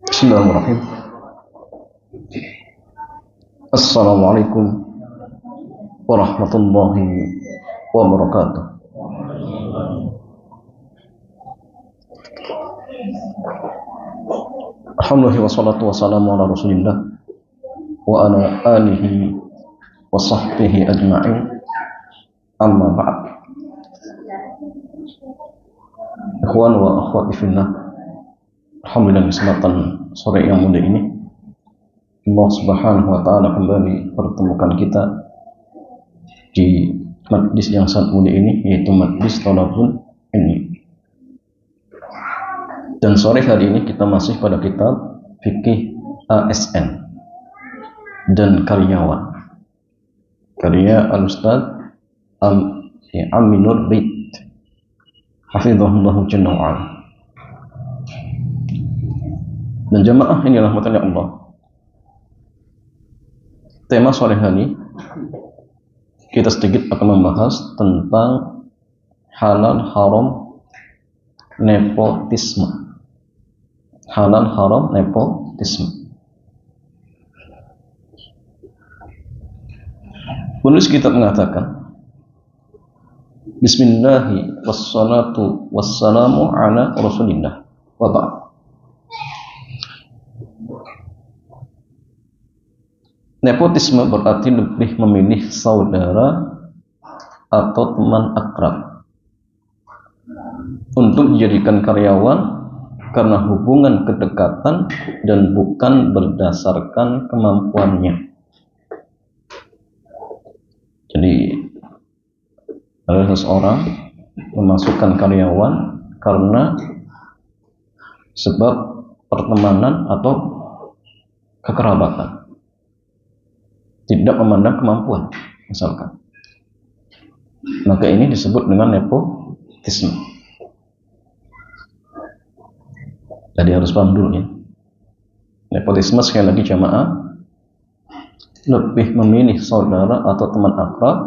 Bismillahirrahmanirrahim. Assalamualaikum warahmatullahi wabarakatuh. Alhamdulillah wassalatu wassalamu ala rasulillah wa ala alihi wa sahbihi ajma'in, amma ba'd. Ikhwan wa akhwati fillah, alhamdulillah kesempatan sore yang mulia ini Allah Subhanahu wa taala kembali pertemukan kita di majlis yang sangat mulia ini, yaitu majlis Thalabul Ilmi. Dan sore hari ini kita masih pada kitab Fikih ASN dan Karyawan, karya Al-Ustaz Aminur Rid hafizahullah jalla wa ala. Dan jamaah ini rahmatnya Allah, tema sore hari kita sedikit akan membahas tentang halal haram nepotisme. Halal haram nepotisme. Penulis kitab mengatakan, Bismillahi wassalatu wassalamu ala rasulillah wa ba'd. Nepotisme berarti lebih memilih saudara atau teman akrab untuk dijadikan karyawan karena hubungan kedekatan dan bukan berdasarkan kemampuannya. Jadi ada seseorang memasukkan karyawan karena sebab pertemanan atau kekerabatan, tidak memandang kemampuan misalkan, maka ini disebut dengan nepotisme. Jadi harus paham dulu ya, nepotisme sekali lagi jamaah, lebih memilih saudara atau teman akrab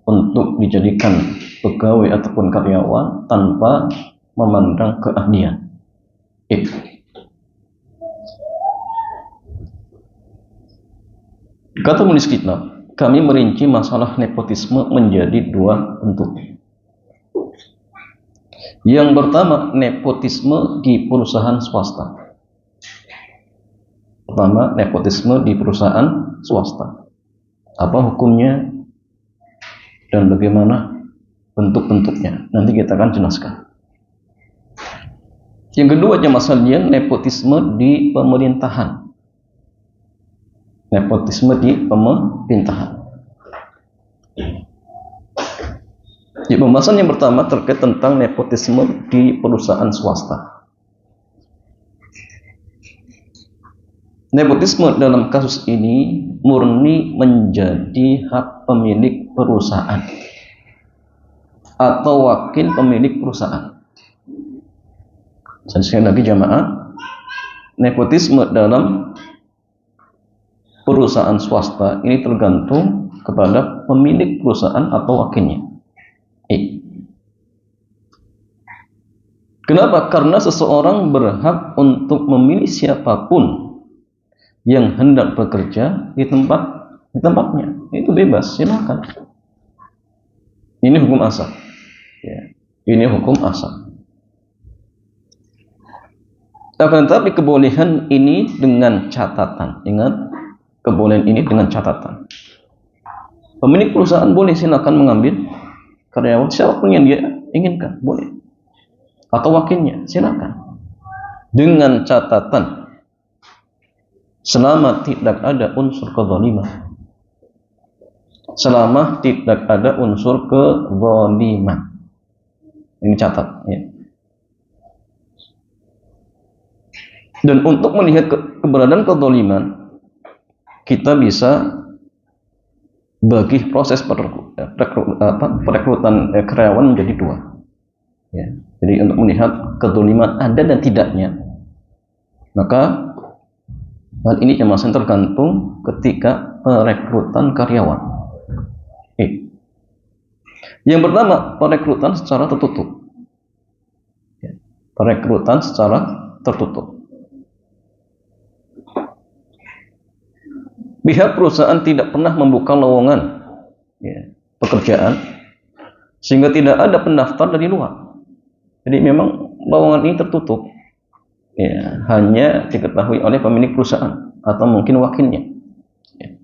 untuk dijadikan pegawai ataupun karyawan tanpa memandang keahlian. Kata penulis kitab, kami merinci masalah nepotisme menjadi dua bentuk. Yang pertama, nepotisme di perusahaan swasta. Pertama, nepotisme di perusahaan swasta. Apa hukumnya dan bagaimana bentuk-bentuknya? Nanti kita akan jelaskan. Yang kedua, masalahnya nepotisme di pemerintahan. Nepotisme di pemerintahan. Di pembahasan yang pertama terkait tentang nepotisme di perusahaan swasta. Nepotisme dalam kasus ini murni menjadi hak pemilik perusahaan atau wakil pemilik perusahaan. Dan sekali lagi jamaah, nepotisme dalam perusahaan swasta ini tergantung kepada pemilik perusahaan atau wakilnya. Kenapa? Karena seseorang berhak untuk memilih siapapun yang hendak bekerja di tempatnya. Itu bebas, silakan. Ini hukum asal. Ya, ini hukum asal. Akan tetapi kebolehan ini dengan catatan. Ingat, kebolehan ini dengan catatan. Pemilik perusahaan boleh silakan mengambil karyawan siapapun yang dia inginkan, boleh. Atau wakilnya, silakan. Dengan catatan, selama tidak ada unsur kezaliman. selama tidak ada unsur kezaliman. Ini catat ya. Dan untuk melihat keberadaan kezaliman, kita bisa bagi proses perekrutan karyawan menjadi dua ya. Jadi untuk melihat kezaliman ada dan tidaknya, maka hal ini masih tergantung ketika perekrutan karyawan. Yang pertama, perekrutan secara tertutup. Perekrutan secara tertutup. Pihak perusahaan tidak pernah membuka lowongan ya, pekerjaan sehingga tidak ada pendaftar dari luar. Jadi memang lowongan ini tertutup ya, hanya diketahui oleh pemilik perusahaan atau mungkin wakilnya ya.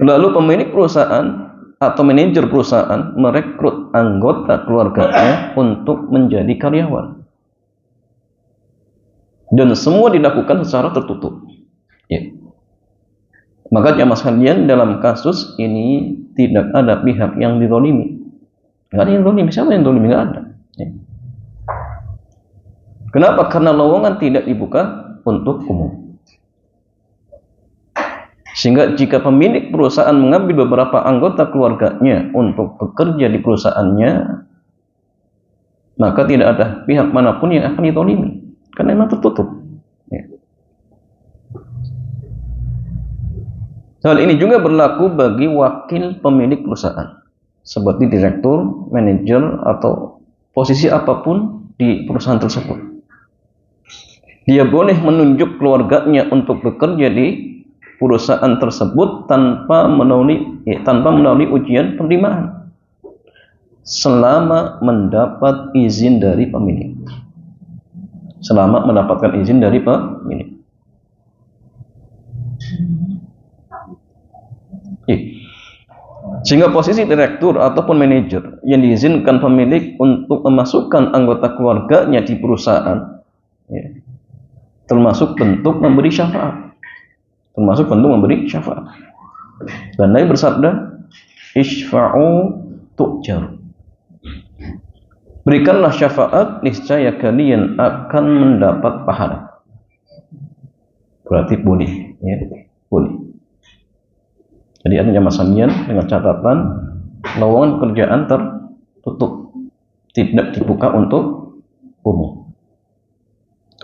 Lalu pemilik perusahaan atau manajer perusahaan merekrut anggota keluarganya untuk menjadi karyawan, dan semua dilakukan secara tertutup ya. Maka jamaah sekalian, dalam kasus ini tidak ada pihak yang dizalimi. Nggak ada yang zalimi. Siapa yang zalimi? Nggak ada ya. Kenapa? Karena lowongan tidak dibuka untuk umum. Sehingga jika pemilik perusahaan mengambil beberapa anggota keluarganya untuk bekerja di perusahaannya, maka tidak ada pihak manapun yang akan dizalimi, karena memang tertutup ya. Hal ini juga berlaku bagi wakil pemilik perusahaan, seperti direktur, manajer, atau posisi apapun di perusahaan tersebut. Dia boleh menunjuk keluarganya untuk bekerja di perusahaan tersebut tanpa melalui ujian penerimaan, selama mendapat izin dari pemilik. Selama mendapatkan izin dari pemilik. Sehingga posisi direktur ataupun manajer yang diizinkan pemilik untuk memasukkan anggota keluarganya di perusahaan ya, termasuk bentuk memberi syafaat. Dan Nabi bersabda, "Isfa'u tu'jar." Berikanlah syafaat, niscaya kalian akan mendapat pahala. Berarti boleh ya, boleh. Jadi ada jamaah sekalian, dengan catatan lowongan pekerjaan tertutup, tidak dibuka untuk umum.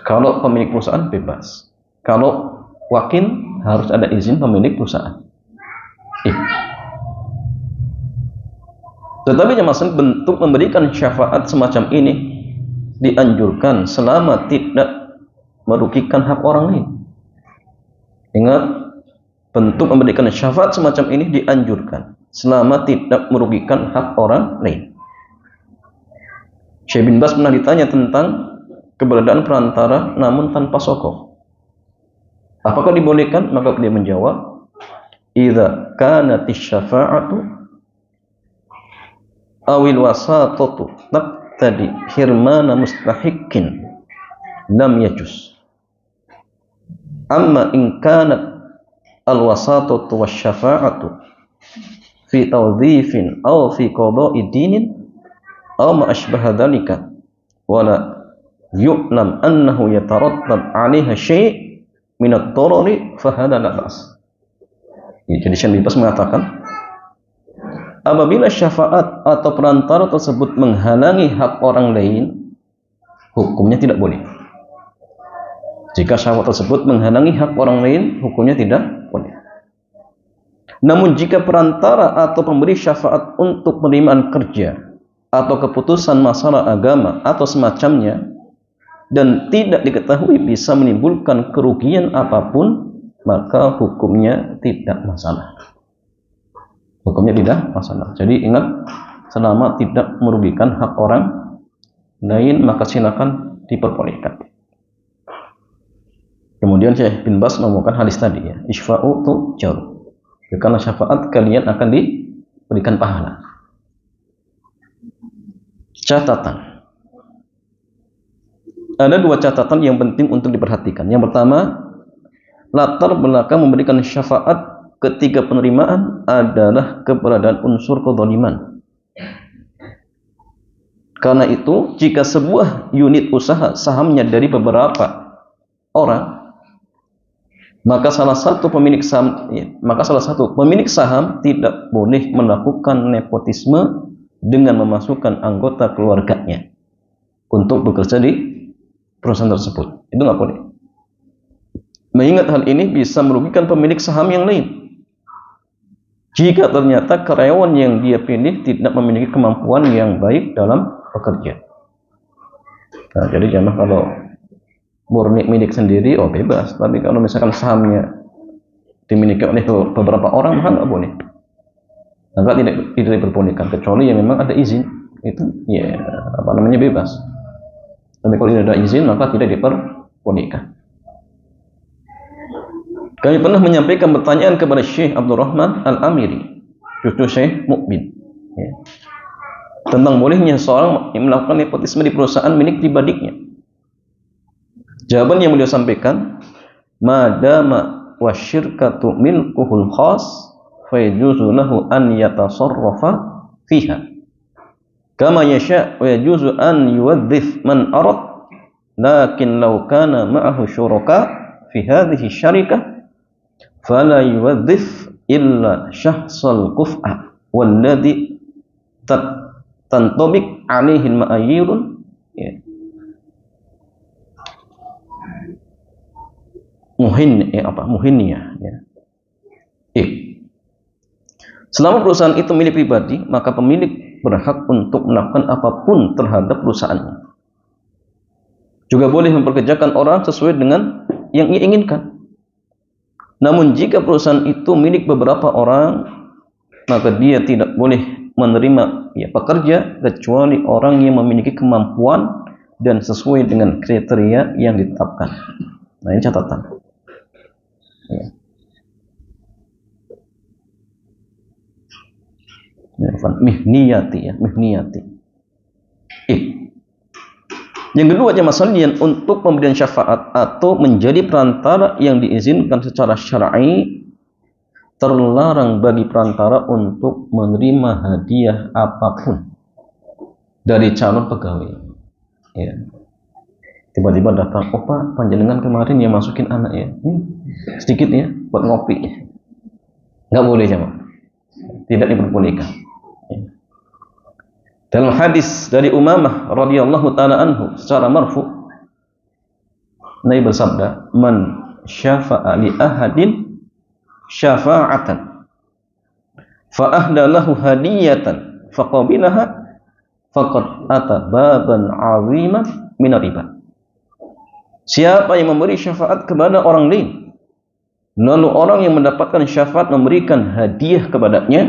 Kalau pemilik perusahaan bebas, kalau wakil harus ada izin pemilik perusahaan. Tetapi jamaah sekalian, bentuk memberikan syafaat semacam ini dianjurkan selama tidak merugikan hak orang lain. Ingat, bentuk memberikan syafaat semacam ini dianjurkan selama tidak merugikan hak orang lain. Syekh bin Baz pernah ditanya tentang keberadaan perantara namun tanpa sokoh. Apakah dibolehkan? Maka dia menjawab, "Idza kanatish syafa'atu awil wasatatu taqtadi hirmana mustahiqqin lam yajuz. Amma in kanat al-wasatatu wasyafa'atu fi tawdhifin aw fi qada'i dinin aw ma asbaha dhalika wa la yu'lam annahu yatarattab 'alaiha syai' min ad-darari fa hadha la ba's." Jadi Syekh bin Baz mengatakan, apabila syafaat atau perantara tersebut menghalangi hak orang lain, hukumnya tidak boleh. Jika syafaat tersebut menghalangi hak orang lain, hukumnya tidak boleh. Namun jika perantara atau pemberi syafaat untuk penerimaan kerja atau keputusan masalah agama atau semacamnya dan tidak diketahui bisa menimbulkan kerugian apapun, maka hukumnya tidak masalah. Hukumnya tidak masalah. Jadi ingat, selama tidak merugikan hak orang lain, maka silakan diperbolehkan. Kemudian Syekh bin Baz menemukan hadis tadi ya, "Isfa'u tu'jar." Karena syafaat kalian akan diberikan pahala. Catatan. Ada dua catatan yang penting untuk diperhatikan. Yang pertama, latar belakang memberikan syafaat ketiga penerimaan adalah keberadaan unsur kezaliman. Karena itu, jika sebuah unit usaha sahamnya dari beberapa orang, maka salah satu pemilik saham tidak boleh melakukan nepotisme dengan memasukkan anggota keluarganya untuk bekerja di perusahaan tersebut. Itu nggak boleh. Mengingat hal ini bisa merugikan pemilik saham yang lain. Jika ternyata karyawan yang dia pilih tidak memiliki kemampuan yang baik dalam bekerja. Nah, jadi jangan kalau murni milik sendiri, bebas. Tapi kalau misalkan sahamnya dimiliki oleh beberapa orang, maka nggak boleh. Maka tidak diperbolehkan kecuali yang memang ada izin. Itu ya bebas. Tapi kalau tidak ada izin, maka tidak diperbolehkan. Kami pernah menyampaikan pertanyaan kepada Syekh Abdurrahman Al-Amiri, cucu Syekh Mukbin, ya, tentang bolehnya seorang melakukan nepotisme di perusahaan milik pribadinya. Jawaban yang beliau sampaikan, madama wasyirkatu milkuhul khas fa yajuzu lahu an yatasarrafa fiha kama yasha wa yajuzu an yuwaddif man arad, lakin law kana ma'ahu syuraka fi hadhihi syarikah fala yuwaddif illa syahsal kuf'a walladhi tantabik alaihi al-ma'ayyirun, ya, muhinniyah, ya. Selama perusahaan itu milik pribadi, maka pemilik berhak untuk melakukan apapun terhadap perusahaannya. Juga boleh memperkerjakan orang sesuai dengan yang ia inginkan. Namun jika perusahaan itu milik beberapa orang, maka dia tidak boleh menerima pekerja kecuali orang yang memiliki kemampuan dan sesuai dengan kriteria yang ditetapkan. Nah, ini catatan. Ya. Mihniyati. Yang kedua, masalahnya untuk pemberian syafaat atau menjadi perantara yang diizinkan secara syar'i, terlarang bagi perantara untuk menerima hadiah apapun dari calon pegawai. Ya. Tiba-tiba datang, Pak, panjenengan kemarin yang masukin anak ya, sedikit ya buat ngopi. Nggak boleh, jemaah. Tidak diperbolehkan. Ya. Dalam hadis dari Umamah radhiyallahu taala anhu secara marfu, Nabi bersabda, "Man syafa'a li ahadin syafa'atan fa ahda lahu hadiyatan faqabilaha faqad ata baban 'aziman min riba." Siapa yang memberi syafaat kepada orang lain, lalu orang yang mendapatkan syafaat memberikan hadiah kepadanya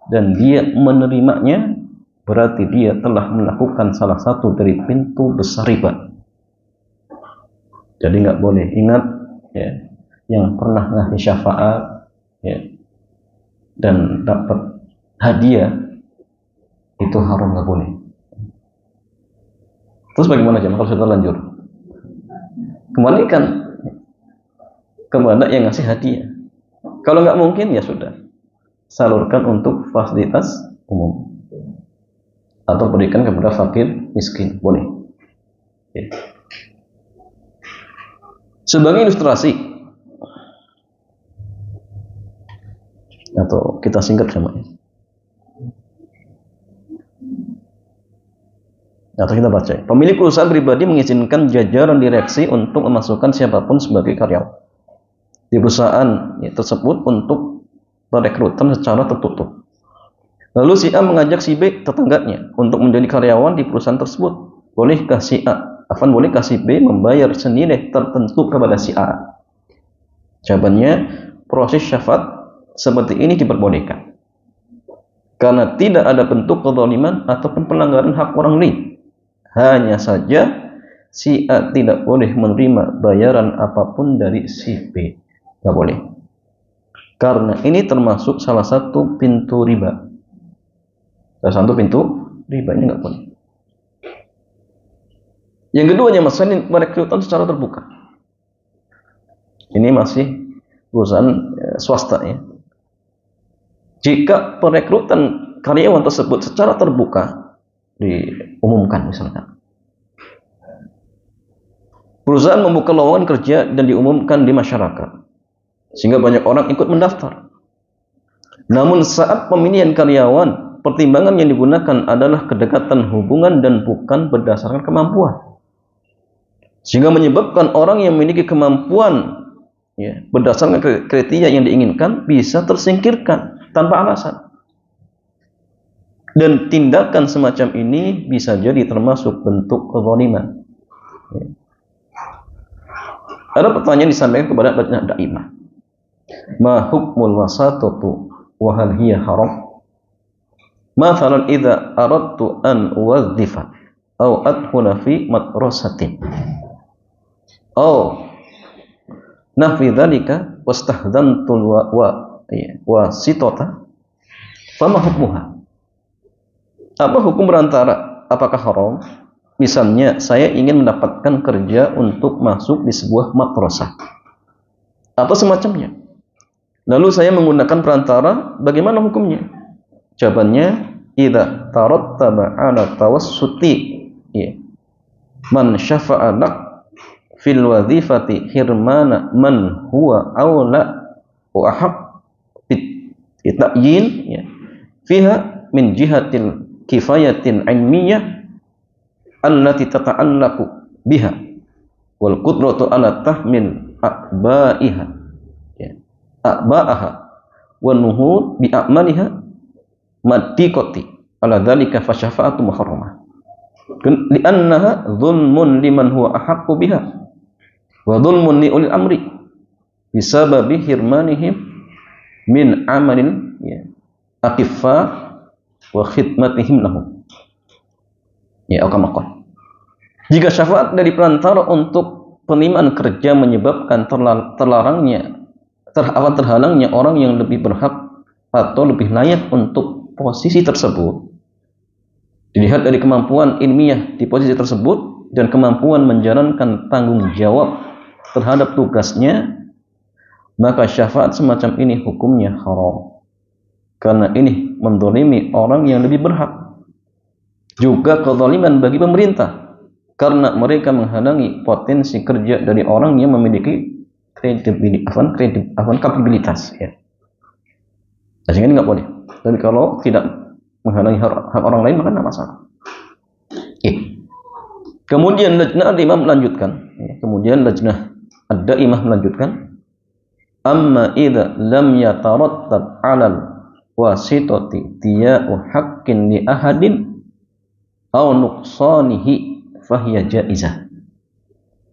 dan dia menerimanya, berarti dia telah melakukan salah satu dari pintu besar riba. Jadi nggak boleh. Ingat, ya, yang pernah ngasih syafaat, ya, dan dapat hadiah itu haram, nggak boleh. Terus bagaimana jemaah kalau sudah terlanjur? Kembalikan kepada yang ngasih hadiah. Kalau nggak mungkin, ya sudah, salurkan untuk fasilitas umum atau berikan kepada fakir miskin, boleh. Ya. Sebagai ilustrasi, atau kita singkat namanya, atau kita baca, pemilik perusahaan pribadi mengizinkan jajaran direksi untuk memasukkan siapapun sebagai karyawan di perusahaan tersebut untuk perekrutan secara tertutup. Lalu si A mengajak si B, tetangganya, untuk menjadi karyawan di perusahaan tersebut. Bolehkah si B membayar senilai tertentu kepada si A? Jawabannya, proses syafaat seperti ini diperbolehkan karena tidak ada bentuk kezaliman ataupun pelanggaran hak orang lain. Hanya saja si A tidak boleh menerima bayaran apapun dari si B. Tidak boleh. Karena ini termasuk salah satu pintu riba. Salah satu pintu riba, ini nggak boleh. Yang keduanya, masalah perekrutan secara terbuka. Ini masih perusahaan swasta ya. Jika perekrutan karyawan tersebut secara terbuka diumumkan misalkan, perusahaan membuka lowongan kerja dan diumumkan di masyarakat, sehingga banyak orang ikut mendaftar. Namun saat pemilihan karyawan, pertimbangan yang digunakan adalah kedekatan hubungan dan bukan berdasarkan kemampuan, sehingga menyebabkan orang yang memiliki kemampuan ya, berdasarkan kriteria yang diinginkan bisa tersingkirkan tanpa alasan. Dan tindakan semacam ini bisa jadi termasuk bentuk kezaliman. Ya. Ada pertanyaan disampaikan kepada lajnah daimah. Ma hukmul wasatatu wa hal hiya haram? Mathalan idza aradtu an uwadhifa aw adkhula fi madrasatin aw nafi dzalika wastahdhantu wasitata fama hukmuha? Apa hukum berantara? Apakah haram? Misalnya saya ingin mendapatkan kerja untuk masuk di sebuah madrasah atau semacamnya, lalu saya menggunakan perantara, bagaimana hukumnya? Jawabannya, idza tarattaba 'ala tawassuti man syafa'a lak fil wadhifati hirmana man huwa aula wa ahaq bita'yin fiha min jihatil kifayatin ilmiyah allati tata'allaqu biha wal qudratu ala tahmil a'ba'aha wa nuhud bi a'maliha maddiqati ala dzalika fa syafa'atu muharramah li'annaha dhulmun liman huwa ahaqqu biha wa dhulmun li ulil amri bisababi hirmanihim min amalil aqiffa wa khidmatihim lahum. Ya, akamakon. Jika syafaat dari perantara untuk penerimaan kerja menyebabkan terhalangnya orang yang lebih berhak atau lebih layak untuk posisi tersebut, dilihat dari kemampuan ilmiah di posisi tersebut dan kemampuan menjalankan tanggung jawab terhadap tugasnya, maka syafaat semacam ini hukumnya haram. Karena ini mendolimi orang yang lebih berhak. Juga kezaliman bagi pemerintah, karena mereka menghalangi potensi kerja dari orang yang memiliki kapabilitas. Ya. Sehingga ini nggak boleh. Tapi kalau tidak menghalangi hak orang lain, maka tidak masalah. Kemudian lajnah ad-daimah melanjutkan. Amma idza lam yatarattab 'alal wasitati diya'u haqqin li ahadin aw nuqsanihi fahiya jaizah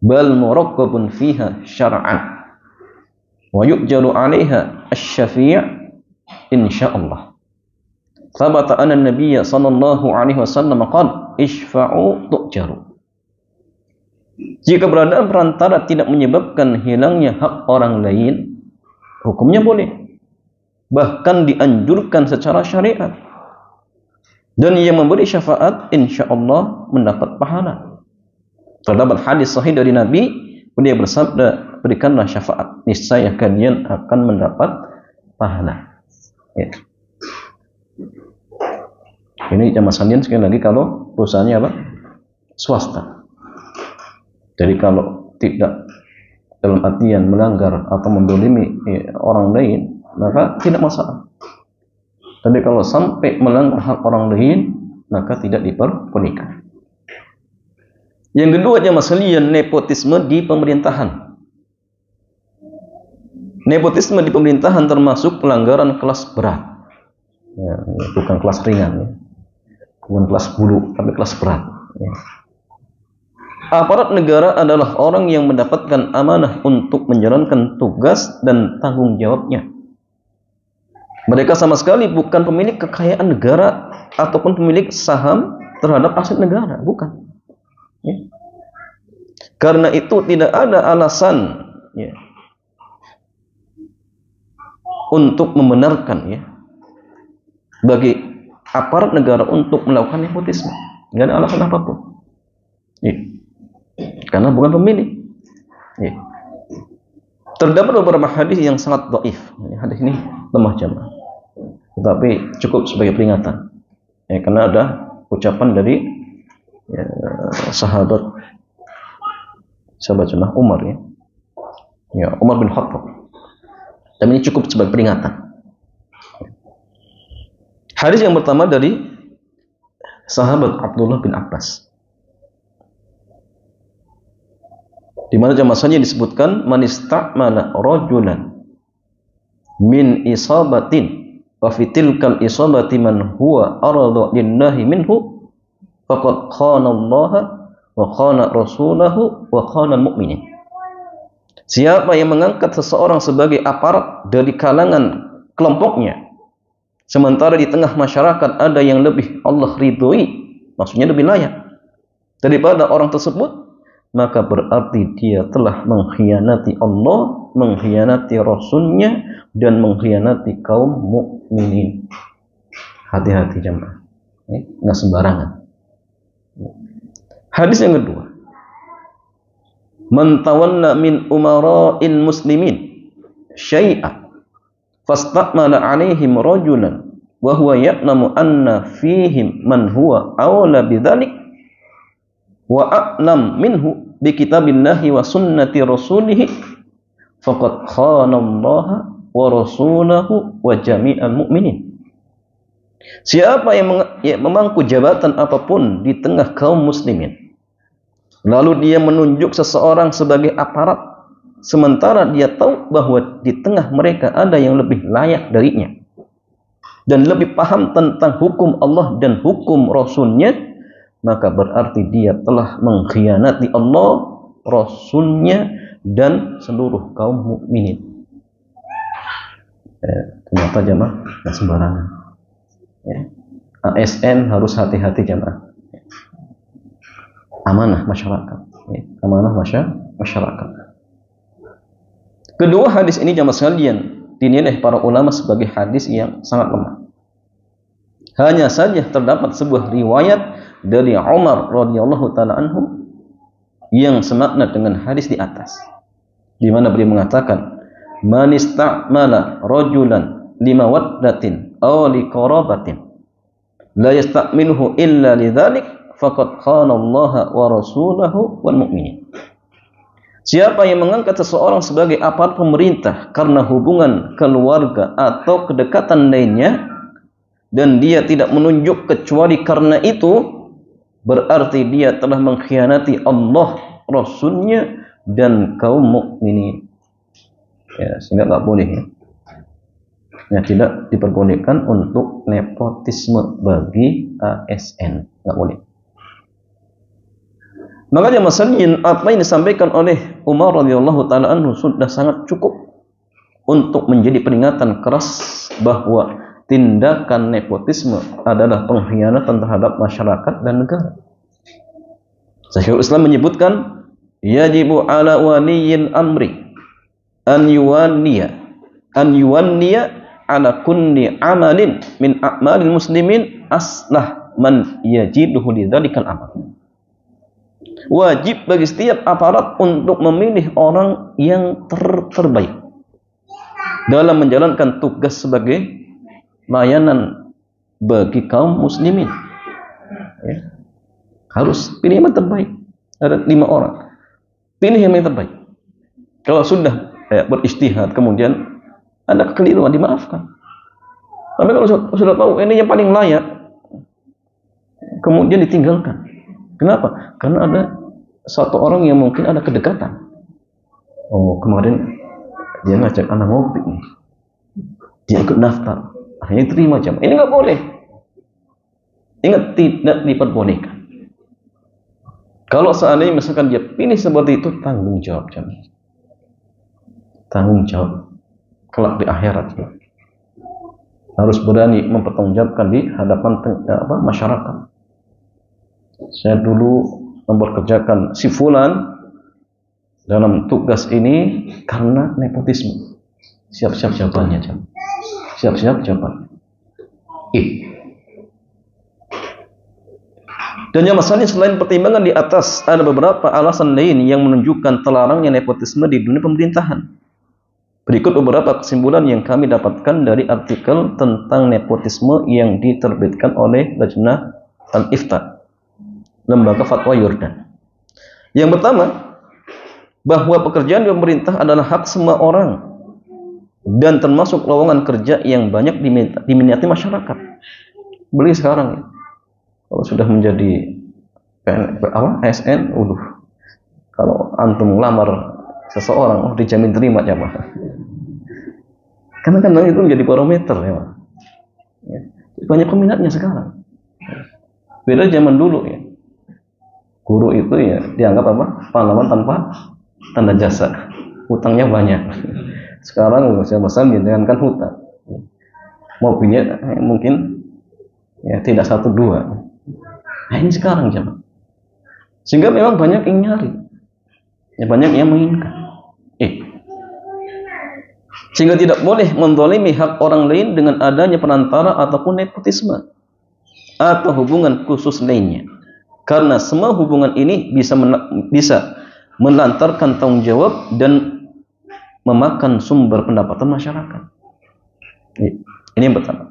bal muraqqabun fiha syar'an wa yu'jaru 'alaiha asy-syafi' insyaallah. Thabata anna an-nabiy sallallahu alaihi wasallam qala isfa'u tu'jaru. Jika keberadaan perantara tidak menyebabkan hilangnya hak orang lain, hukumnya boleh, bahkan dianjurkan secara syariat. Dan yang memberi syafaat insyaallah mendapat pahala. Terdapat hadis sahih dari Nabi, beliau bersabda, berikanlah syafaat, niscaya kalian akan mendapat pahala. Ya. Ini jamaah sekalian, sekali lagi kalau perusahaannya apa? Swasta. Jadi kalau tidak dalam artian melanggar atau mendolimi orang lain, maka tidak masalah. Tapi kalau sampai melanggar hak orang lain, maka tidak diperbolehkan. Yang kedua, jamaah sekalian, nepotisme di pemerintahan. Nepotisme di pemerintahan termasuk pelanggaran kelas berat. Ya, bukan kelas ringan, ya. Bukan kelas bulu, tapi kelas berat. Ya. Aparat negara adalah orang yang mendapatkan amanah untuk menjalankan tugas dan tanggung jawabnya. Mereka sama sekali bukan pemilik kekayaan negara ataupun pemilik saham terhadap aset negara, bukan. Ya. Karena itu tidak ada alasan ya, untuk membenarkan ya, bagi aparat negara untuk melakukan nepotisme. Tidak ada alasan apapun. Ya. Karena bukan pemilik. Ya. Terdapat beberapa hadis yang sangat dhaif. Hadis ini lemah jamaah. Tetapi cukup sebagai peringatan. Karena ada ucapan dari sahabat sunnah Umar Umar bin Khattab. Dan ini cukup sebagai peringatan. Hadis yang pertama dari sahabat Abdullah bin Abbas, di mana jamaahnya disebutkan man istamala rajulan min isabatin wa fi tilkal isabati man huwa arada lillahi minhu faqad khana Allah wa khana rasulahu wa khana al-mu'minin. Siapa yang mengangkat seseorang sebagai aparat dari kalangan kelompoknya, sementara di tengah masyarakat ada yang lebih Allah ridhoi, maksudnya lebih layak daripada orang tersebut, maka berarti dia telah mengkhianati Allah, mengkhianati Rasulnya, dan mengkhianati kaum mukminin. Hati-hati jemaah, nggak sembarangan. Hadis yang kedua, man tawalla min umara'il muslimin syai'an fastamala 'alaihim rajulan wa huwa ya'lamu anna fihim man huwa awla bidzalik wa a'lam minhu bi kitabillahi wa sunnati rasulih faqad khana Allah wa rasulahu wa jami'al mu'minin. Siapa yang memangku jabatan apapun di tengah kaum muslimin, lalu dia menunjuk seseorang sebagai aparat, sementara dia tahu bahwa di tengah mereka ada yang lebih layak darinya dan lebih paham tentang hukum Allah dan hukum Rasulnya, maka berarti dia telah mengkhianati Allah, Rasulnya, dan seluruh kaum mukminin. Ternyata jamaah nggak sembarangan. ASN harus hati-hati jamaah. Amanah masyarakat. Amanah masyarakat. Kedua, hadis ini jamaah sekalian dinilai para ulama sebagai hadis yang sangat lemah. Hanya saja terdapat sebuah riwayat dari Umar radhiyallahu taala anhu yang semakna dengan hadis di atas, di mana beliau mengatakan, man istamala rajulan limawaddatin aw liqarabatin la yastamiluhu illa lidzalik faqad khana Allah wa rasulahu wal mu'minin. Siapa yang mengangkat seseorang sebagai aparat pemerintah karena hubungan keluarga atau kedekatan lainnya, dan dia tidak menunjuk kecuali karena itu, berarti dia telah mengkhianati Allah, Rasulnya, dan kaum mukminin. Sehingga nggak boleh tidak diperbolehkan untuk nepotisme bagi ASN, nggak boleh. Makanya masalahnya apa yang disampaikan oleh Umar radhiyallahu taala anhu sudah sangat cukup untuk menjadi peringatan keras bahwa tindakan nepotisme adalah pengkhianatan terhadap masyarakat dan negara. Syekhul Islam menyebutkan, yajibu ala waliyil amri an yuwanniya ala kulli amalin min a'malil muslimin aslah man yajiduhu lidzalikal amal. Wajib bagi setiap aparat untuk memilih orang yang terbaik dalam menjalankan tugas sebagai layanan bagi kaum muslimin. Harus pilih yang terbaik. Ada 5 orang, pilih yang terbaik. Kalau sudah beristihad kemudian ada kekeliruan, dimaafkan. Tapi kalau sudah tahu ini yang paling layak, kemudian ditinggalkan. Kenapa? Karena ada satu orang yang mungkin ada kedekatan. Oh, kemarin dia ngajak anak ngopi nih, dia ikut daftar, akhirnya terima jam. Ini nggak boleh. Ingat, tidak diperbolehkan. Kalau seandainya misalkan dia pilih seperti itu, tanggung jawab jam. Tanggung jawab kelak di akhirat. Harus berani mempertanggungjawabkan di hadapan masyarakat. Saya dulu mempekerjakan si fulan dalam tugas ini karena nepotisme. Siap-siap jawabannya, jam. Siap-siap jawabannya. Dan yang masalahnya selain pertimbangan di atas, ada beberapa alasan lain yang menunjukkan terlarangnya nepotisme di dunia pemerintahan. Berikut beberapa kesimpulan yang kami dapatkan dari artikel tentang nepotisme yang diterbitkan oleh Lajnah Al-Ifta, Lembaga Fatwa Yordan. Yang pertama, bahwa pekerjaan di pemerintah adalah hak semua orang dan termasuk lowongan kerja yang banyak diminati masyarakat. Beli sekarang ya, kalau sudah menjadi ASN, kalau antum lamar seseorang, dijamin terima jamaah. Karena kan itu menjadi barometer ya. Banyak peminatnya sekarang. Beda zaman dulu ya. Guru itu ya dianggap pahlawan tanpa tanda jasa. Hutangnya banyak. Sekarang usaha-usaha menjangankan hutang. Mobilnya mungkin ya tidak 1 2. Nah ini sekarang jamaah. Sehingga memang banyak yang nyari. Ya, banyak yang menginginkan. Sehingga tidak boleh menzalimi hak orang lain dengan adanya perantara ataupun nepotisme atau hubungan khusus lainnya. Karena semua hubungan ini bisa melantarkan tanggung jawab dan memakan sumber pendapatan masyarakat. Ini yang pertama.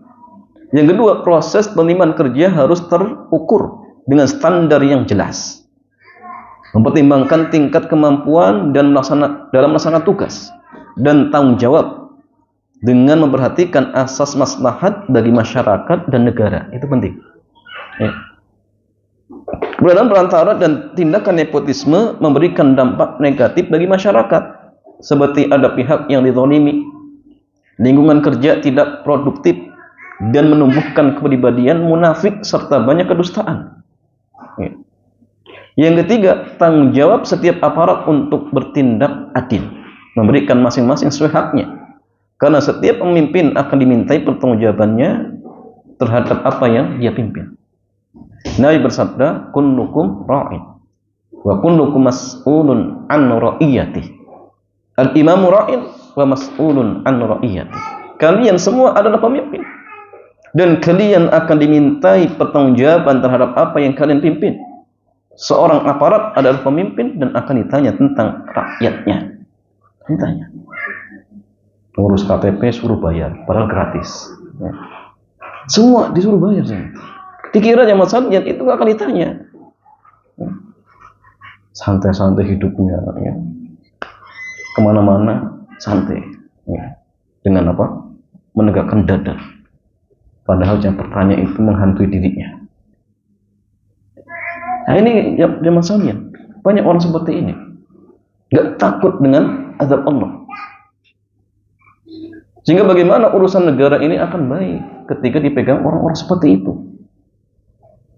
Yang kedua, proses penerimaan kerja harus terukur dengan standar yang jelas, mempertimbangkan tingkat kemampuan dan dalam melaksanakan tugas dan tanggung jawab dengan memperhatikan asas maslahat bagi masyarakat dan negara. Itu penting. Keberadaan perantara dan tindakan nepotisme memberikan dampak negatif bagi masyarakat, seperti ada pihak yang dizalimi, lingkungan kerja tidak produktif, dan menumbuhkan kepribadian munafik serta banyak kedustaan. Yang ketiga, tanggung jawab setiap aparat untuk bertindak adil, memberikan masing-masing sesuai haknya. Karena setiap pemimpin akan dimintai pertanggungjawabannya terhadap apa yang dia pimpin. Nabi bersabda, kullukum ra'in wa kullukum mas'ulun an ra'iyatih. Al-imamu ra'in wa mas'ulun an ra'iyatih. Kalian semua adalah pemimpin dan kalian akan dimintai pertanggungjawaban terhadap apa yang kalian pimpin. Seorang aparat adalah pemimpin dan akan ditanya tentang rakyatnya. Ditanya. Ngurus KTP suruh bayar, padahal gratis. Ya. Semua disuruh bayar. Dikira zaman saat itu nggak akan ditanya. Ya. Santai-santai hidupnya, ya. Kemana-mana santai. Ya. Dengan apa? Menegakkan dada. Padahal yang bertanya itu menghantui dirinya. Nah ini zaman saat banyak orang seperti ini. Nggak takut dengan azab Allah. Sehingga bagaimana urusan negara ini akan baik ketika dipegang orang-orang seperti itu.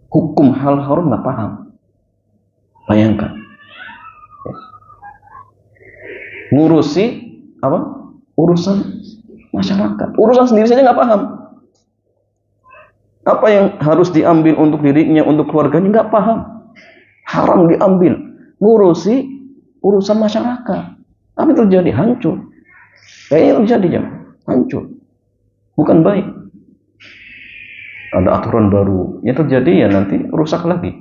Hukum hal haram nggak paham. Bayangkan. Ngurusi apa? Urusan masyarakat. Urusan sendiri saja nggak paham. Apa yang harus diambil untuk dirinya, untuk keluarganya nggak paham. Haram diambil. Ngurusi urusan masyarakat. Tapi terjadi hancur. Kayaknya terjadi jangan. Hancur, bukan baik. Ada aturan baru yang terjadi ya nanti rusak lagi.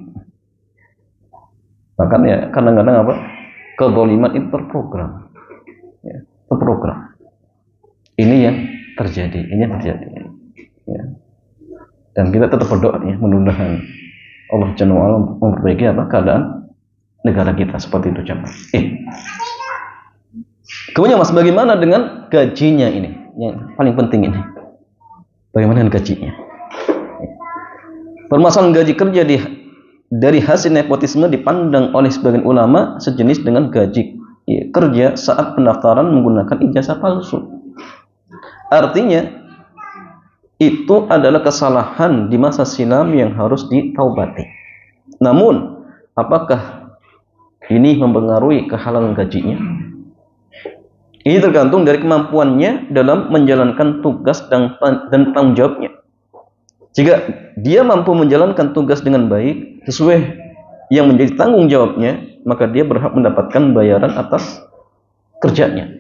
Bahkan ya kadang-kadang apa? Kezaliman itu terprogram, ya, terprogram. Ini yang terjadi, Ya. Dan kita tetap berdoa ya, mudah-mudahan Allah Jalla wa Ala memperbaiki keadaan negara kita seperti itu jemaah. Kemudian Mas, bagaimana dengan gajinya ini? Yang paling penting ini, bagaimana dengan gajinya? Permasalahan gaji kerja dari hasil nepotisme dipandang oleh sebagian ulama sejenis dengan gaji kerja saat pendaftaran menggunakan ijazah palsu. Artinya itu adalah kesalahan di masa silam yang harus ditaubati. Namun apakah ini mempengaruhi kehalalan gajinya? Ini tergantung dari kemampuannya dalam menjalankan tugas dan tanggung jawabnya. Jika dia mampu menjalankan tugas dengan baik sesuai yang menjadi tanggung jawabnya, maka dia berhak mendapatkan bayaran atas kerjanya.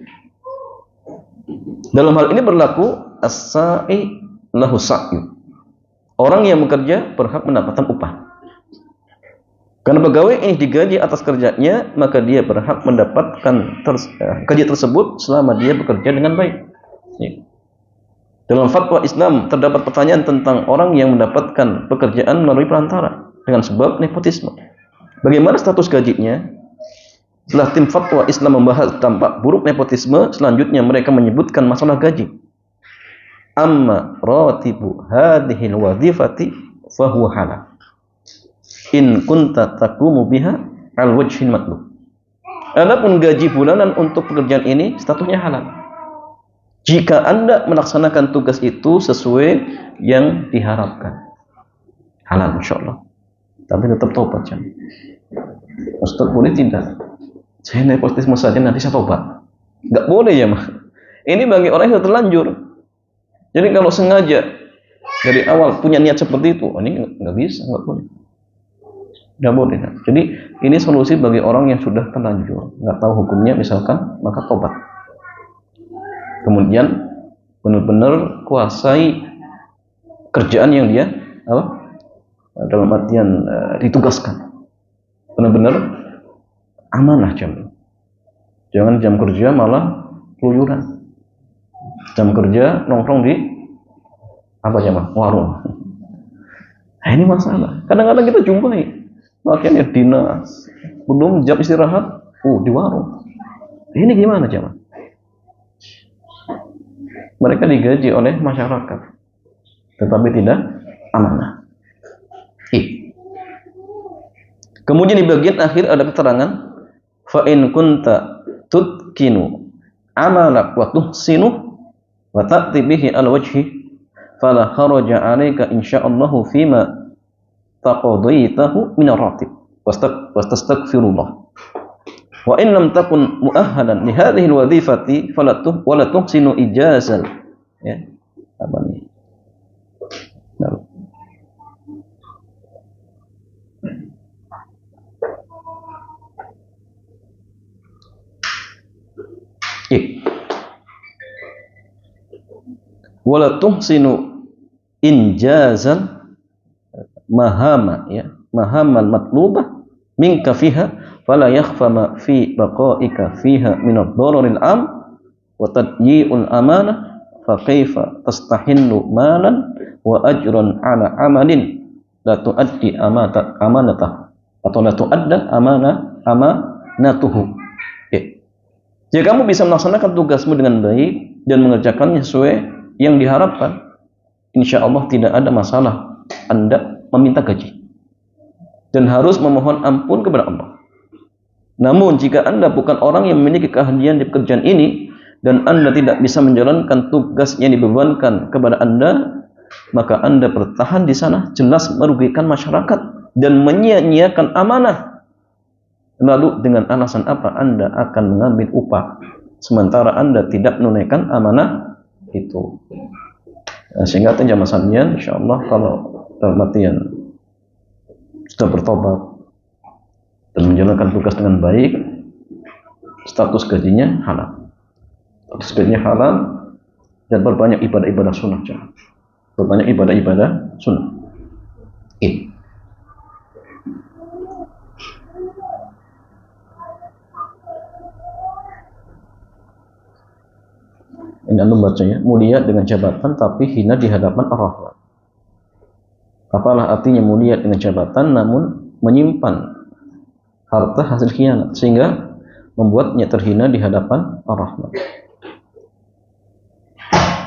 Dalam hal ini berlaku as-sa'i lahu sa'yu. Orang yang bekerja berhak mendapatkan upah. Karena pegawai ini digaji atas kerjanya, maka dia berhak mendapatkan gaji tersebut selama dia bekerja dengan baik. Dalam fatwa Islam terdapat pertanyaan tentang orang yang mendapatkan pekerjaan melalui perantara dengan sebab nepotisme. Bagaimana status gajinya? Setelah tim fatwa Islam membahas dampak buruk nepotisme, selanjutnya mereka menyebutkan masalah gaji. Amma ratibu hadhil wadhifati fahuwa halal in kunta taqumu biha al wajhil matlub. Adapun gaji bulanan untuk pekerjaan ini statusnya halal jika Anda melaksanakan tugas itu sesuai yang diharapkan. Halal insyaallah. Tapi tetap tobat jangan. Ustaz boleh tidak? Saya nepotisme saja nanti saya tobat. Enggak boleh ya, Mas. Ini bagi orang yang terlanjur. Jadi kalau sengaja dari awal punya niat seperti itu, ini enggak bisa, enggak boleh. Enggak boleh. Jadi ini solusi bagi orang yang sudah terlanjur, enggak tahu hukumnya misalkan, maka tobat. Kemudian benar-benar kuasai kerjaan yang dia dalam artian ditugaskan. Benar-benar amanah jam. Jangan jam kerja malah keluyuran. Jam kerja nongkrong di warung. Nah, ini masalah. Kadang-kadang kita jumpai makanya dinas belum jam istirahat, di warung. Ini gimana jemaah? Mereka digaji oleh masyarakat, tetapi tidak amanah. Kemudian di bagian akhir ada keterangan, fa in kunta tutkinu amalak wa tuhsinu wa ta'ti bihi al wajhi fala kharaja 'alaika insyaallahu fima taqadaitahu min ar-ratib wastaghfirullah. Wa in lam takun mu'ahhalan li hadhihi al-wadhifati fala tuhsinu ijazal. Ya. Apa nih? Nah. Wala tuhsinu injazal mahama, ya, mahamal matlubah minka fiha fala yakhfa ma fi baqaika fiha min ad-dararil am wa tadyi'ul amanah fa kaifa tastahinnu malan wa ajran ala amalin la tuaddi amanatah atau la tuadda amanatuhu. Jika kamu bisa melaksanakan tugasmu dengan baik dan mengerjakannya sesuai yang diharapkan, insya Allah tidak ada masalah Anda meminta gaji dan harus memohon ampun kepada Allah. Namun jika Anda bukan orang yang memiliki keahlian di pekerjaan ini dan Anda tidak bisa menjalankan tugas yang dibebankan kepada Anda, maka Anda bertahan di sana jelas merugikan masyarakat dan menyia-nyiakan amanah. Lalu dengan alasan apa Anda akan mengambil upah sementara Anda tidak menunaikan amanah itu? Sehingga jamaah sekalian, insyaallah kalau dalam artian sudah bertobat dan menjalankan tugas dengan baik, status gajinya halal. Status gajinya halal dan berbanyak ibadah-ibadah sunnah. Berbanyak ibadah-ibadah sunnah. Ini antum bacanya, mulia dengan jabatan tapi hina di hadapan Ar-Rahman. Apalah artinya mulia dengan jabatan namun menyimpan harta hasil khianat sehingga membuatnya terhina di hadapan Ar-Rahman.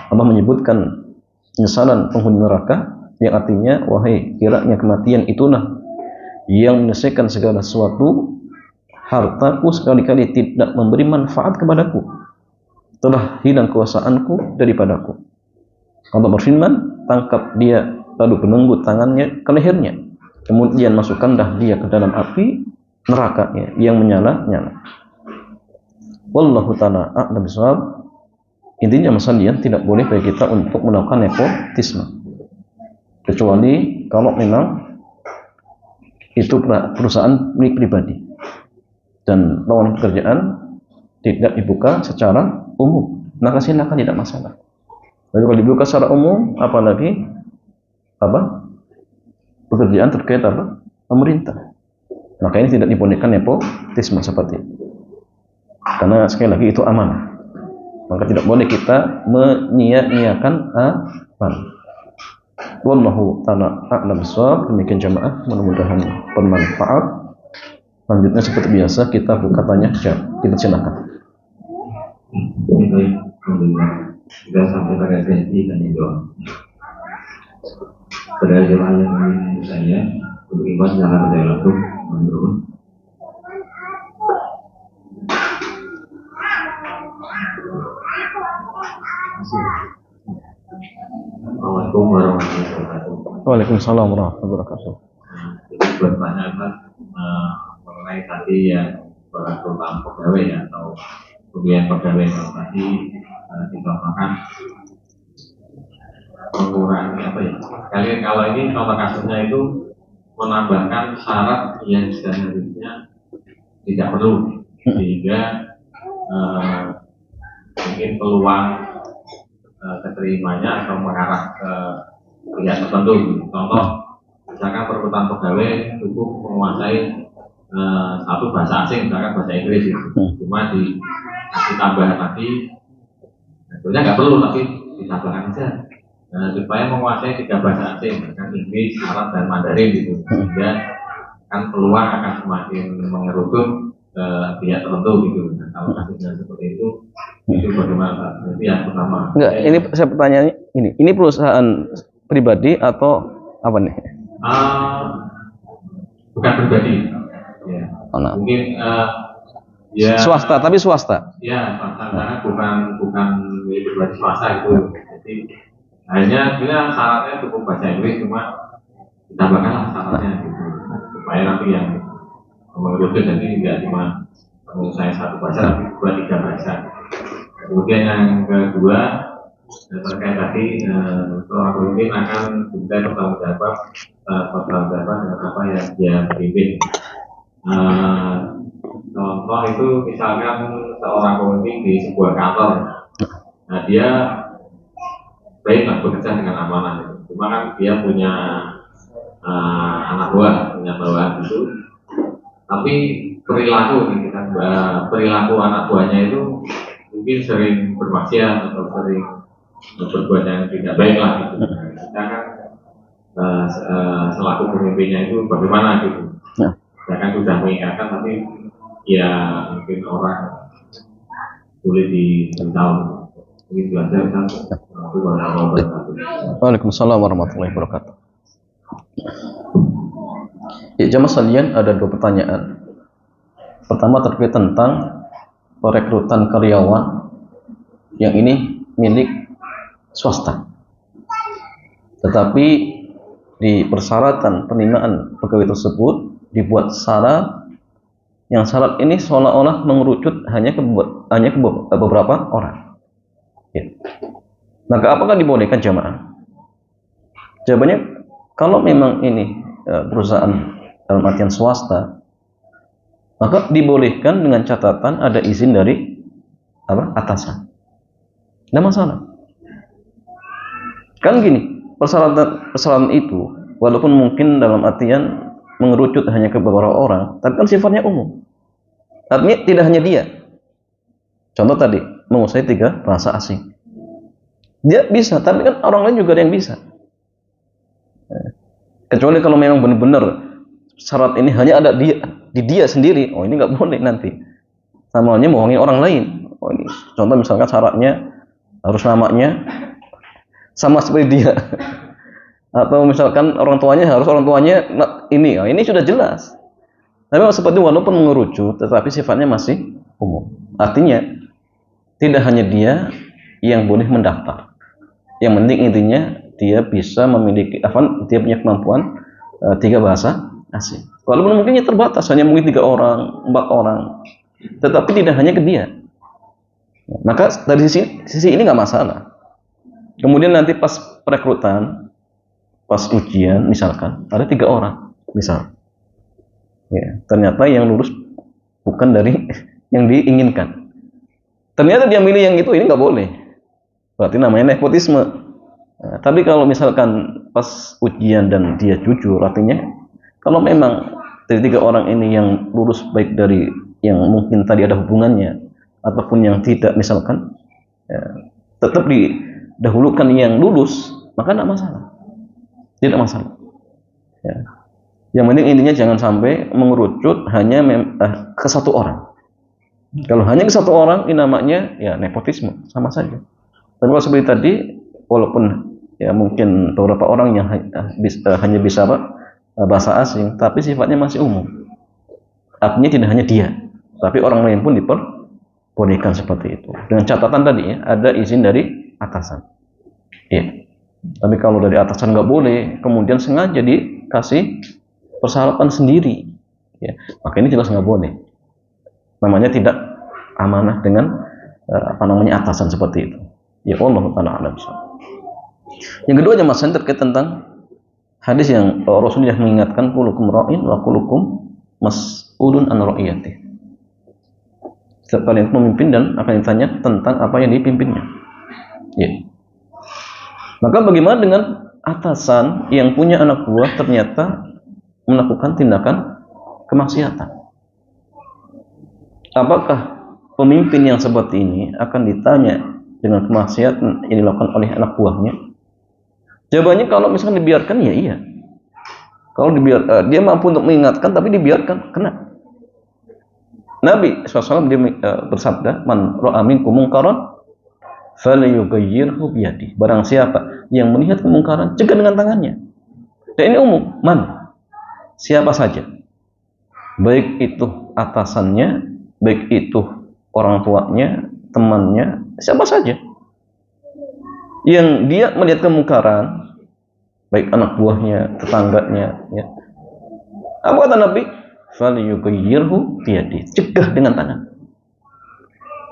Allah menyebutkan penyesalan penghuni neraka yang artinya, wahai kiranya kematian itulah yang menyelesaikan segala sesuatu, hartaku sekali-kali tidak memberi manfaat kepadaku, telah hilang kuasaanku daripadaku. Allah berfirman, tangkap dia lalu belenggu tangannya ke lehernya, kemudian masukkanlah dia ke dalam api neraka yang menyala-nyala. Wallahu ta'ala a'lam bishawab. Intinya masalian tidak boleh bagi kita untuk melakukan nepotisme kecuali kalau memang itu perusahaan milik pribadi dan lowongan pekerjaan tidak dibuka secara umum, maka silakan, tidak masalah. Lalu kalau dibuka secara umum, apalagi pekerjaan terkait pemerintah, Maka ini tidak dibolehkan nepotisme seperti itu. Karena sekali lagi itu amanah. Maka tidak boleh kita menyia-nyiakan amanah. Wallahu ta'ala a'lam bishawab. Demikian jamaah, mudah-mudahan bermanfaat. Selanjutnya seperti biasa kita buka tanya jawab. Kita silakan. Alhamdulillah sudah sampai pada sesi tanya jawab. Pada jemaah yang ingin saya untuk imbas jangan saya langsung menurun. Assalamualaikum warahmatullahi wabarakatuh. Waalaikumsalam warahmatullahi wabarakatuh. Jadi bertanya mengenai tadi yang peraturan pegawai atau pemilihan pegawai yang tadi dicontohkan mengurangi apa ya? Kalian kalau ini contoh kasusnya itu menambahkan syarat yang seharusnya tidak perlu sehingga mungkin peluang keterimanya atau mengarah ke pihak tertentu. Contoh, misalkan perebutan pegawai cukup menguasai satu bahasa asing, misalkan bahasa Inggris, cuma ditambah tadi, sebenarnya nggak perlu tapi ditambahkan saja. Supaya menguasai 3 bahasa asing, misalkan Inggris, Arab, dan Mandarin gitu, sehingga kan peluang akan semakin mengerucut ke pihak tertentu gitu. Nah, kalau kasusnya seperti itu bagaimana Pak? Itu yang pertama. Enggak, ini saya pertanyaannya ini perusahaan pribadi atau apa nih? Bukan pribadi. Ya. Nah. Mungkin ya swasta, tapi swasta. Ya, swasta karena bukan milik pribadi swasta gitu. Jadi hanya sebenarnya syaratnya cukup bahasa Inggris, cuma ditambahkanlah syaratnya gitu supaya nanti yang mengerucut jadi tidak cuma menguasai 1 bahasa tapi 2-3 bahasa. Kemudian yang kedua terkait tadi seorang pemimpin akan diminta bertanggung jawab dengan apa yang dia pimpin. Contoh itu misalkan seorang pemimpin di sebuah kantor, nah dia baiklah bekerja dengan amanah itu. Cuma kan dia punya anak buah, punya bawahan itu, tapi perilaku anak buahnya itu mungkin sering bermaksiat atau sering berbuat yang tidak baik lah gitu. Kita kan selaku pemimpinnya itu bagaimana gitu. Kita kan sudah mengingatkan tapi ya mungkin orang sulit diberitahu. Begitu aja kan. Waalaikumsalam warahmatullahi wabarakatuh. Ya, jamaah sekalian, ada 2 pertanyaan. Pertama terkait tentang perekrutan karyawan yang ini milik swasta. Tetapi di persyaratan penerimaan pegawai tersebut dibuat syarat yang syarat ini seolah-olah mengerucut hanya ke beberapa orang. Ya. Maka apakah dibolehkan jamaah? Jawabannya, kalau memang ini perusahaan dalam artian swasta, maka dibolehkan dengan catatan ada izin dari atasan. Tidak masalah. Kan gini, persyaratan itu walaupun mungkin dalam artian mengerucut hanya ke beberapa orang, tapi kan sifatnya umum. Artinya tidak hanya dia. Contoh tadi, menguasai 3 bahasa asing. Dia bisa, tapi kan orang lain juga ada yang bisa. Kecuali kalau memang benar-benar syarat ini hanya ada di dia sendiri, oh ini nggak boleh nanti. Sama halnya bohongin orang lain. Oh ini, contoh misalkan syaratnya harus namanya sama seperti dia. Atau misalkan orang tuanya harus orang tuanya ini, oh ini sudah jelas. Tapi seperti walaupun mengerucut, tetapi sifatnya masih umum. Artinya tidak hanya dia yang boleh mendaftar. Yang penting intinya dia bisa memiliki dia punya kemampuan 3 bahasa asing. Walaupun mungkin terbatas, hanya mungkin 3 orang, 4 orang, tetapi tidak hanya ke dia. Maka dari sisi ini nggak masalah. Kemudian nanti pas perekrutan, pas ujian misalkan ada 3 orang, misal, ya, ternyata yang lulus bukan dari yang diinginkan. Ternyata dia milih yang itu, ini nggak boleh. Berarti namanya nepotisme. Nah, tapi kalau misalkan pas ujian dan dia jujur, artinya kalau memang dari tiga orang ini yang lurus, baik dari yang mungkin tadi ada hubungannya ataupun yang tidak misalkan, ya, tetap didahulukan yang lurus, maka tidak masalah, tidak masalah. Ya. Yang penting intinya jangan sampai mengerucut hanya ke satu orang. Kalau hanya ke satu orang, ini namanya ya nepotisme, sama saja. Tapi kalau seperti tadi, walaupun ya mungkin beberapa orang yang hanya bisa bahasa asing, tapi sifatnya masih umum. Artinya tidak hanya dia, tapi orang lain pun diperbolehkan seperti itu. Dengan catatan tadi ya, ada izin dari atasan. Ya. Tapi kalau dari atasan nggak boleh, kemudian sengaja dikasih persyaratan sendiri, ya, maka ini jelas nggak boleh. Namanya tidak amanah dengan atasan seperti itu. Ya Allah Taala alam. Yang kedua aja Mas, terkait tentang hadis yang Rasulullah mengingatkan kulukum ra'in wa kulukum mas'ulun an ra'iyatih. Setiap kalian memimpin dan akan ditanya tentang apa yang dipimpinnya. Ya. Maka bagaimana dengan atasan yang punya anak buah ternyata melakukan tindakan kemaksiatan? Apakah pemimpin yang seperti ini akan ditanya dengan kemaksiatan yang dilakukan oleh anak buahnya? Jawabannya kalau misalkan dibiarkan, ya iya. Kalau dia mampu untuk mengingatkan tapi dibiarkan, kena. Nabi SAW dia bersabda, man ra'a minkum munkaran falyughayyirhu biyadihi. Barang siapa yang melihat kemungkaran, cegah dengan tangannya. Dan ini umum, man, siapa saja, baik itu atasannya, baik itu orang tuanya, temannya, siapa saja yang dia melihat kemungkaran, baik anak buahnya, tetangganya, ya. Apa kata Nabi? Falyughayyirhu biyadihi, cegah dengan tangan.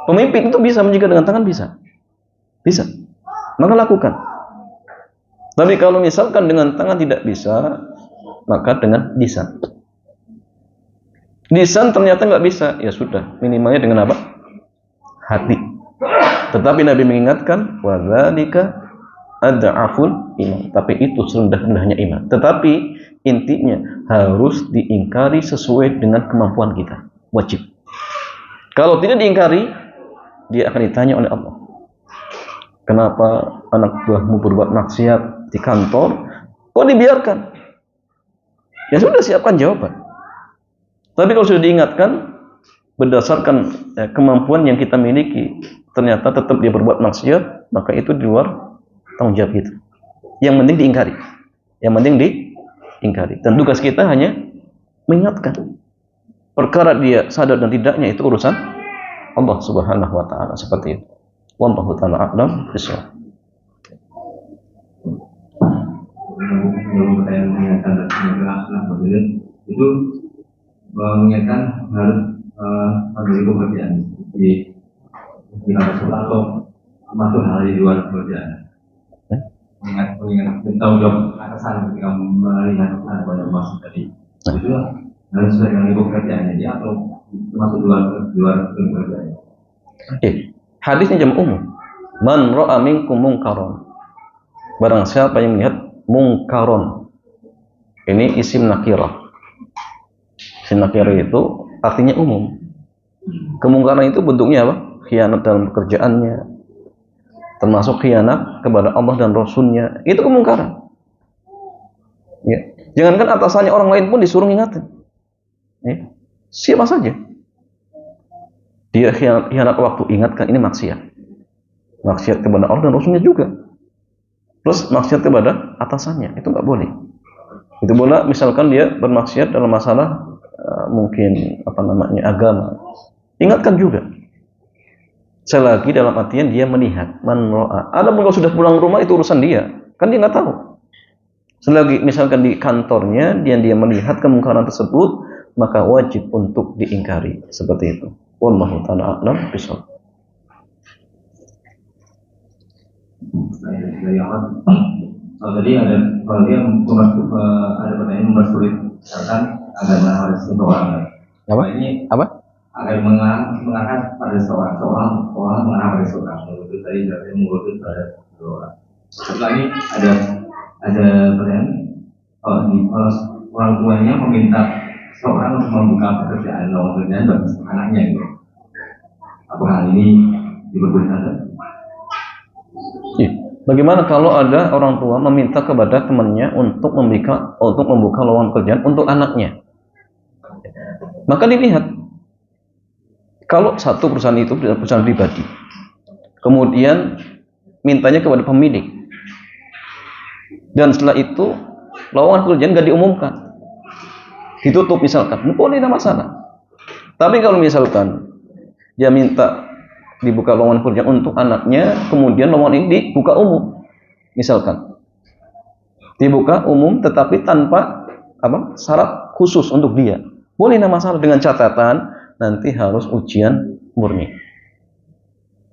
Pemimpin itu bisa mencegah dengan tangan, bisa, maka lakukan. Tapi kalau misalkan dengan tangan tidak bisa, maka dengan lisan. Lisan ternyata nggak bisa, ya sudah, minimalnya dengan apa? Hati. Tetapi Nabi mengingatkan, wadzalika ad'aful iman. Tapi itu serendah-rendahnya iman. Tetapi intinya harus diingkari sesuai dengan kemampuan kita. Wajib. Kalau tidak diingkari, dia akan ditanya oleh Allah. Kenapa anak buahmu berbuat maksiat di kantor? Kok dibiarkan? Ya sudah, siapkan jawaban. Tapi kalau sudah diingatkan, berdasarkan kemampuan yang kita miliki, ternyata tetap dia berbuat maksiat, maka itu di luar tanggung jawab kita. Yang penting diingkari. Dan tugas kita hanya mengingatkan. Perkara dia sadar dan tidaknya itu urusan Allah Subhanahu wa taala, seperti itu. Wallahu taala a'lam bishawab. Itu mengingatkan harus memberi pekerjaan di kantor atau masuk hal di luar pekerjaan. Mengingat tanggung jawab atasan ketika melihat banyak masuk tadi. Itu harus sesuai dengan pekerjaannya dia atau masuk luar pekerjaannya. Hadisnya jam umum. Man ra'a minkum munkaron. Barang siapa yang melihat mungkaron. Ini isim nakirah. Isim nakirah itu artinya umum. Kemungkaran itu bentuknya apa? Khianat dalam pekerjaannya, termasuk khianat kepada Allah dan Rasulnya. Itu kemungkaran. Ya. Jangankan atasannya, orang lain pun disuruh ingatin. Ya. Siapa saja dia khianat waktu, ingatkan, ini maksiat. Maksiat kepada Allah dan Rasulnya juga. Plus maksiat kepada atasannya, itu nggak boleh. Itu boleh misalkan dia bermaksiat dalam masalah mungkin agama. Ingatkan juga. Selagi dalam artian dia melihat, man ro'a. Adapun kalau sudah pulang rumah itu urusan dia, kan dia nggak tahu. Selagi misalkan di kantornya dia melihat kemungkaran tersebut, maka wajib untuk diingkari, seperti itu. Wallahu ta'ala a'lam bishawab. Tadi ada kalau dia ada pertanyaan mempersulit misalkan agar harus seseorang. Apa? Ini apa? Agar mengarah pada seorang mengarah pada seorang. Itu tadi saya mengurus pada seorang. Setelah ini ada pertanyaan. Kalau orang tuanya meminta seorang untuk membuka pekerjaan lowongan pekerjaan bagi anaknya itu. Apakah hal ini diperbolehkan? Ya. Bagaimana kalau ada orang tua meminta kepada temannya untuk membuka lowongan pekerjaan untuk anaknya? Maka dilihat, kalau satu perusahaan itu perusahaan pribadi, kemudian mintanya kepada pemilik, dan setelah itu lowongan pekerjaan nggak diumumkan, ditutup misalkan, boleh, tidak masalah. Tapi kalau misalkan dia minta dibuka lowongan pekerjaan untuk anaknya, kemudian lowongan ini dibuka umum, misalkan dibuka umum tetapi tanpa syarat khusus untuk dia, boleh, tidak masalah, dengan catatan nanti harus ujian murni.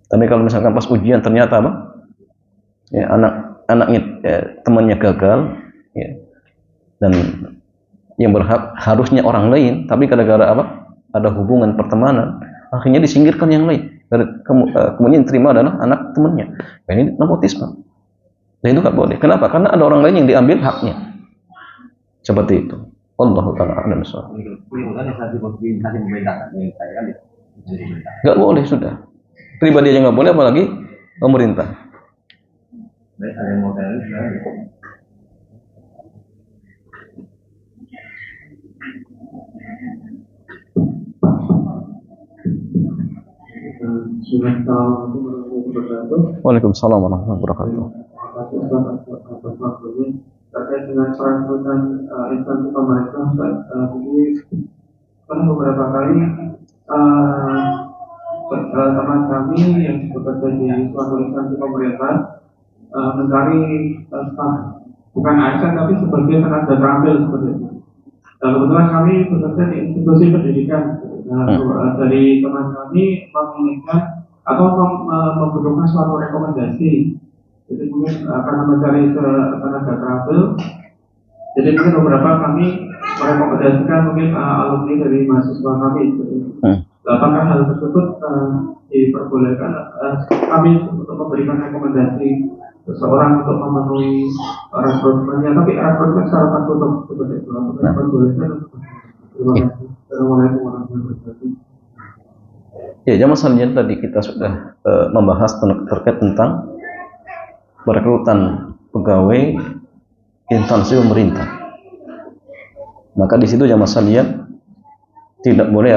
Tapi kalau misalkan pas ujian ternyata ya, anaknya temannya gagal, ya, dan yang berhak harusnya orang lain, tapi gara-gara ada hubungan pertemanan, akhirnya disingkirkan yang lain, kemudian terima adalah anak temannya. Nah, ini nepotisme. Dan itu nggak boleh. Kenapa? Karena ada orang lain yang diambil haknya. Seperti itu. Allahu ta'ala a'lam bishawab. Nggak boleh sudah. Pribadi aja nggak boleh, apalagi pemerintah. Waalaikumsalam warahmatullahi wabarakatuh. Terkait dengan peran instansi pemerintah, jadi kan beberapa kali teman kami yang bekerja di suatu instansi pemerintah mencari staf, bukan ASN tapi sebagai tenaga terampil seperti itu. Dan kebetulan kami bekerja di institusi pendidikan. Dari teman kami menginginkan atau membutuhkan suatu rekomendasi. Jadi mungkin karena mencari tenaga terampil, jadi mungkin beberapa kami merekomendasikan mungkin alumni dari mahasiswa kami. Apakah hal tersebut diperbolehkan kami untuk memberikan rekomendasi seseorang untuk memenuhi rekrutmennya, tapi rekrutmen secara tertutup seperti itu? Apakah diperbolehkan? Terima kasih. Assalamualaikum warahmatullahi wabarakatuh. Ya, jamaah sekalian, tadi kita sudah membahas terkait tentang perekrutan pegawai instansi pemerintah. Maka di situ jamaah sekalian tidak boleh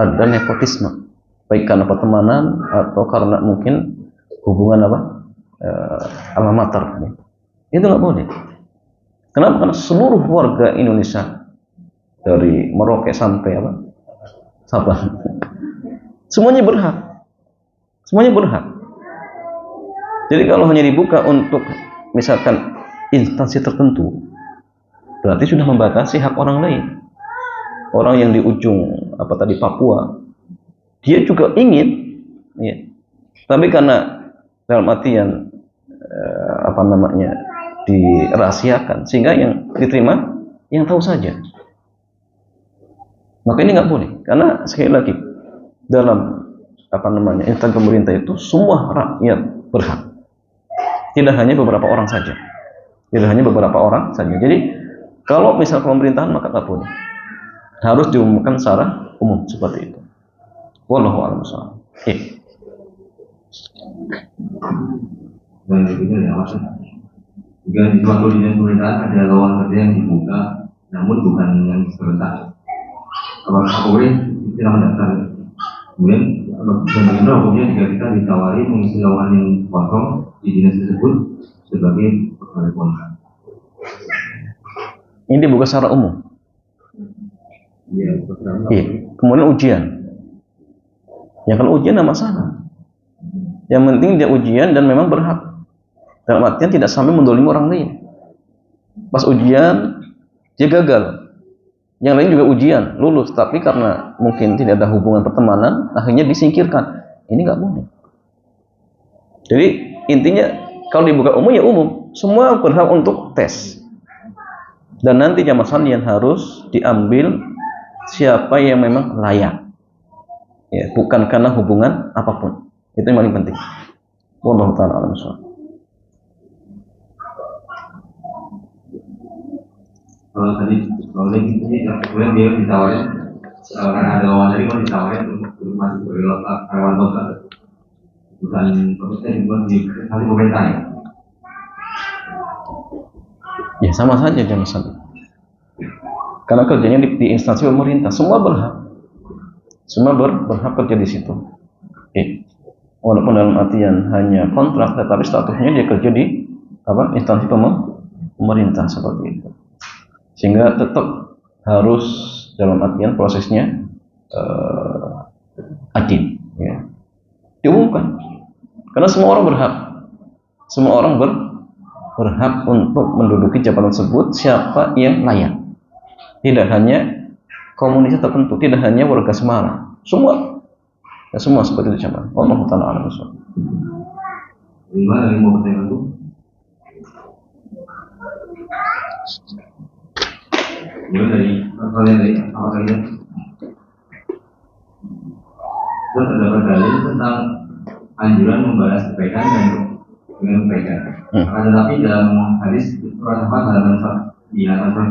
ada nepotisme, baik karena pertemanan atau karena mungkin hubungan alma mater. Itu nggak boleh. Kenapa? Karena seluruh warga Indonesia dari Merauke sampai Sabang, semuanya berhak. Semuanya berhak. Jadi kalau hanya dibuka untuk misalkan instansi tertentu, berarti sudah membatasi hak orang lain. Orang yang di ujung Papua, dia juga ingin, ya. Tapi karena dalam artian dirahasiakan, sehingga yang diterima yang tahu saja. Maka ini nggak boleh, karena sekali lagi dalam instansi pemerintah itu semua rakyat berhak. Tidak hanya beberapa orang saja. Tidak hanya beberapa orang saja. Jadi kalau misal pemerintahan maka nggak boleh. Harus diumumkan secara umum seperti itu. Wallahu a'lam bishawab. Dan ini adalah jika di suatu dinas pemerintahan ada lowongan kerja yang dibuka, namun bukan yang sebentar. Apakah boleh kita mendaftar? Kemudian bagaimana hukumnya jika kita ditawari mengisi lowongan yang kosong di dinas tersebut sebagai pegawai kontrak? Ini dibuka secara umum. Iya. Kemudian ujian. Ya kalau ujian tidak masalah. Yang penting dia ujian dan memang berhak. Dalam artian tidak sampai mendolimi orang lain. Pas ujian dia gagal. Yang lain juga ujian, lulus, tapi karena mungkin tidak ada hubungan pertemanan, akhirnya disingkirkan. Ini nggak boleh. Jadi intinya kalau dibuka umum ya umum, semua berhak untuk tes. Dan nanti jamaah sekalian harus diambil siapa yang memang layak. Ya, bukan karena hubungan apapun. Itu yang paling penting. Wallahu ta'ala a'lam bishawab. Kalau tadi Kalau ini kemudian dia ditawarin karena ada lawan dari mau ditawarin untuk masuk ke karyawan kota, bukan prosesnya dibuat di kali pemerintah ya. Ya sama saja jangan sampai. Karena kerjanya di instansi pemerintah, semua berhak kerja di situ. Walaupun dalam artian hanya kontrak, tetapi statusnya dia kerja di instansi pemerintah seperti itu. Sehingga tetap harus dalam artian prosesnya adil, ya. Diumumkan. Karena semua orang berhak untuk menduduki jabatan tersebut siapa yang layak. Tidak hanya komunitas tertentu, tidak hanya warga Semarang, semua seperti itu cuman. Allah Taala alam bisawab. Gimana yang mau bertanya itu? Dari apa saja? Terdapat dalil tentang anjuran membalas kebaikan dan dengan kebaikan. Akan tetapi dalam hadis surat halaman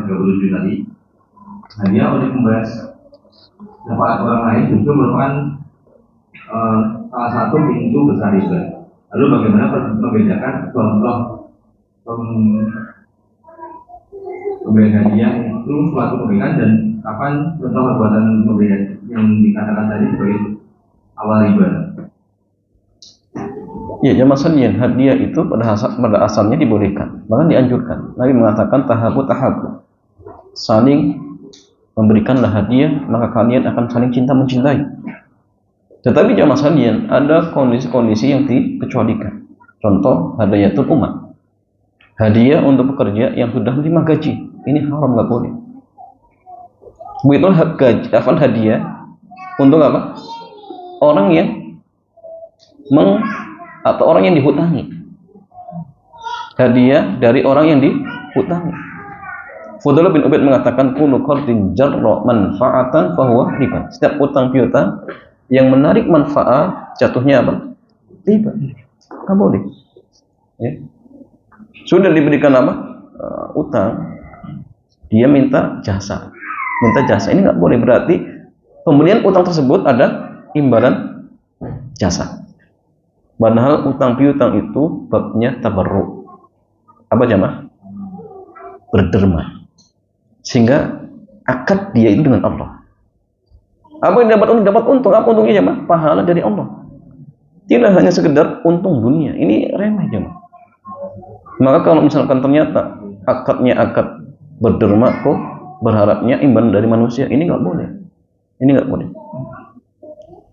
37 tadi, hadiah untuk membalas syafaat orang lain juga merupakan salah satu pintu besar riba. Lalu bagaimana membedakan contoh pemberian hadiah itu suatu kebaikan dan kapan contoh perbuatan pemberian yang dikatakan tadi sebagai awal riba? Ya, jamaah hadiah itu pada asalnya dibolehkan, bahkan dianjurkan. Nabi mengatakan tahabu, saling memberikanlah hadiah, maka kalian akan saling cinta mencintai. Tetapi jamaah sekalian, ada kondisi-kondisi yang dikecualikan. Contoh hadiatul umat, hadiah untuk pekerja yang sudah menerima gaji, ini haram, nggak boleh. Begitu hadiah untuk apa? Orang yang atau orang yang dihutangi, hadiah dari orang yang dihutangi. Fudail bin Ubaid mengatakan kullu qardin jarra manfaatan fahuwa riba. Setiap utang piutang yang menarik manfaat jatuhnya apa? Riba. Nggak boleh. Ya. Sudah diberikan apa? Utang, dia minta jasa. Ini nggak boleh, berarti pemberian utang tersebut ada imbalan jasa. Padahal utang piutang itu babnya tabarruk. Apa jamaah? Berderma. Sehingga akad dia itu dengan Allah. Apa yang dapat untung? Apa untungnya jamaah? Pahala dari Allah. Tidak hanya sekedar untung dunia. Ini remeh jamaah. Maka kalau misalkan ternyata akadnya akad berderma, kok berharapnya imbalan dari manusia, ini nggak boleh.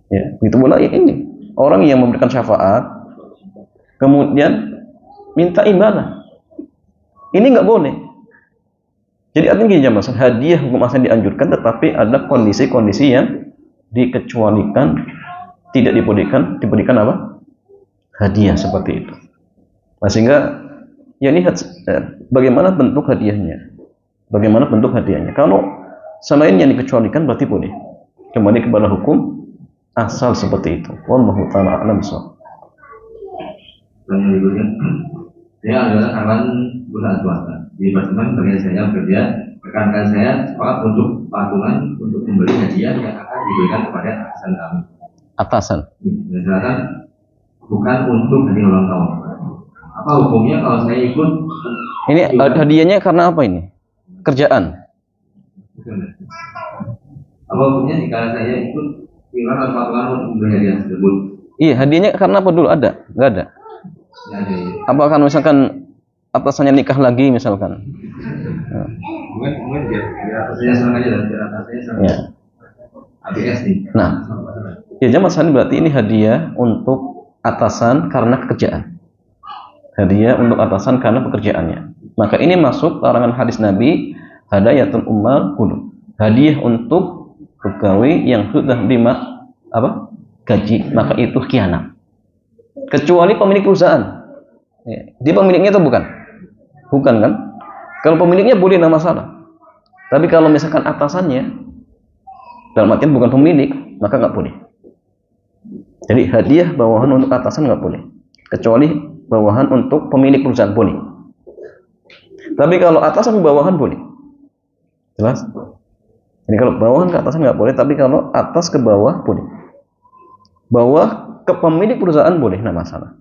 Ya, begitu pula ini. Orang yang memberikan syafaat kemudian minta imbalan, ini nggak boleh. Jadi artinya gini jamaah, hadiah hukum asalnya dianjurkan, tetapi ada kondisi-kondisi yang dikecualikan, tidak diberikan apa? Hadiah seperti itu. Nah, sehingga ya lihat bagaimana bentuk hadiahnya. Kalau selain yang dikecualikan berarti boleh. Kembali kepada hukum asal seperti itu. Wallahu ta'ala a'lam bishawab. Yang berikutnya, saya adalah kawan perusahaan swasta. Di departemen bagian saya bekerja, rekan-rekan saya sepakat untuk patungan untuk membeli hadiah yang akan diberikan kepada atasan kami. Atasan? Misalkan bukan untuk hadiah ulang tahun. Apa hukumnya kalau saya ikut? Ini hadiahnya karena apa ini? Kerjaan? Apa hukumnya jika saya ikut iuran atau patungan untuk membeli hadiah tersebut? Iya, hadiahnya karena apa dulu? Ada? Nggak ada? Ya, ada. Apakah misalkan atasannya nikah lagi misalkan? Mungkin biar atasannya senang aja, dan biar atasannya senang. Ya. ABS nih. Nah, ya jamaah sekalian, berarti ini hadiah untuk atasan karena pekerjaan. Hadiah untuk atasan karena pekerjaannya. Maka ini masuk larangan hadis Nabi, hadayatul ummal kudu. Hadiah untuk pegawai yang sudah terima gaji, maka itu khianat. Kecuali pemilik perusahaan. Ya. Dia pemiliknya atau bukan? Bukan kan? Kalau pemiliknya boleh, tidak masalah. Tapi kalau misalkan atasannya, dalam artian bukan pemilik, maka nggak boleh. Jadi hadiah bawahan untuk atasan nggak boleh. Kecuali bawahan untuk pemilik perusahaan boleh. Tapi kalau atasan bawahan boleh. Jelas? Jadi kalau bawahan ke atasan nggak boleh, tapi kalau atas ke bawah boleh. Bawah ke pemilik perusahaan boleh, nggak masalah.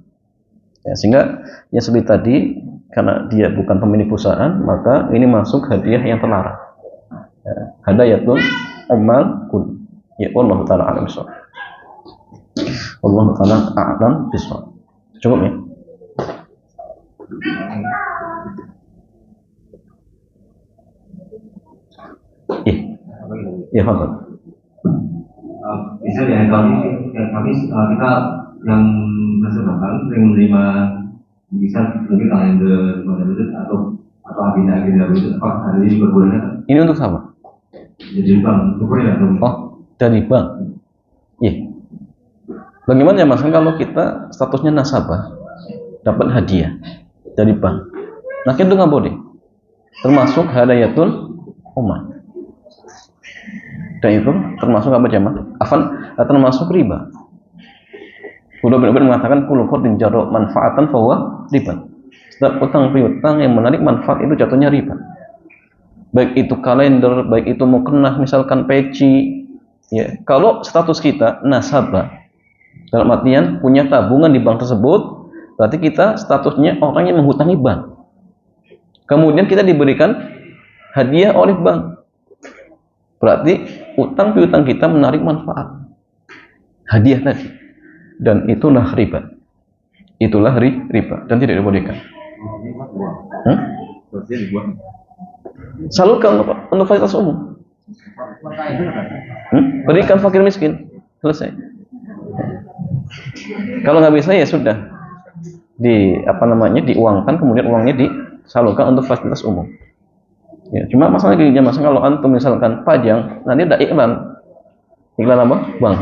Ya, sehingga yang seperti tadi, karena dia bukan pemilik perusahaan, maka ini masuk hadiah yang terlarang. Ya, hadayatun amal kun. Ya Allah taala a'lam bishawab. Allah taala a'lam bishawab. Cukup ya? Iya, Pak. Bisa ya kami kita yang nasabah sering menerima bisa mungkin kalender atau agenda itu apa hari ini berbulan. Ini untuk sama? Jadi bank, oh dari bank. Iya. Bagaimana ya Mas kalau kita statusnya nasabah dapat hadiah dari bank? Nah itu nggak boleh. Termasuk hadayatul umat. Dan itu termasuk apa jamaah? Termasuk riba. Udah benar-benar mengatakan kullu qardin jarra manfaatan fahuwa riba. Setiap utang piutang yang menarik manfaat itu jatuhnya riba. Baik itu kalender, baik itu mukennah, misalkan peci. Ya, kalau status kita nasabah, dalam artian punya tabungan di bank tersebut, berarti kita statusnya orang yang menghutangi bank. Kemudian kita diberikan hadiah oleh bank. Berarti utang piutang kita menarik manfaat. Hadiah tadi. Dan itulah riba. Itulah riba dan tidak dibolehkan. Salurkan untuk fasilitas umum. Berikan fakir miskin. Selesai. Kalau nggak bisa ya sudah diuangkan, kemudian uangnya disalurkan untuk fasilitas umum. Ya, cuma masalahnya gini, masalah kalau antum misalkan pajang, nanti ada iklan apa? Bang.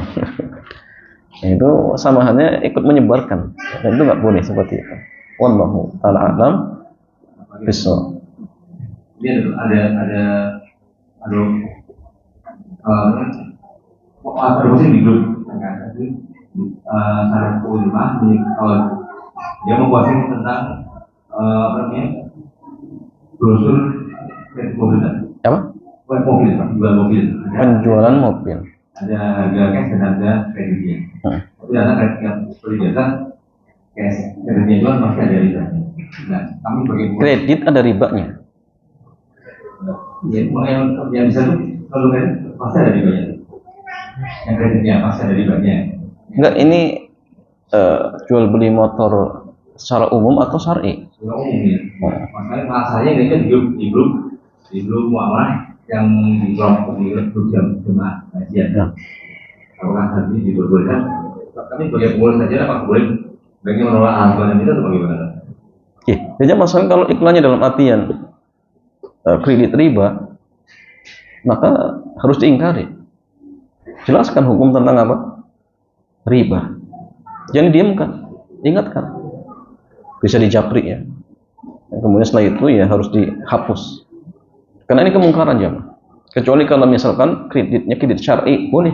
Itu samahannya ikut menyebarkan, dan itu nggak boleh seperti itu. Wallahu ta'ala a'lam bishawab. Ini ada musim di grup syarat ulama kalau dia memposting tentang brosur mobil apa? Jual mobil. Penjualan mobil. Ada harga cash dan harga kreditnya. Tapi ada yang seperti biasa cash kreditnya itu masih ada ribanya. Nah, kami bagaimana? Kredit ada ribanya. Ya, yang bisa tuh kalau kredit pasti ada ribanya. Yang kreditnya pasti ada ribanya. Enggak, ini jual beli motor secara umum atau syar'i? Secara umum ya. Makanya rasanya ini kan di grup muamalah yang di grup jemaah kajian. Apakah nanti diperbolehkan? Kami sebagai pengurus saja apa boleh bagi menolak asuhan itu atau bagaimana? Oke, jadi masalah kalau iklannya dalam artian kredit riba, maka harus diingkari. Jelaskan hukum tentang apa? Riba. Jangan diamkan, ingatkan. Bisa dijapri ya. Kemudian setelah itu ya harus dihapus. Karena ini kemungkaran jamaah. Kecuali kalau misalkan kreditnya kredit syar'i boleh.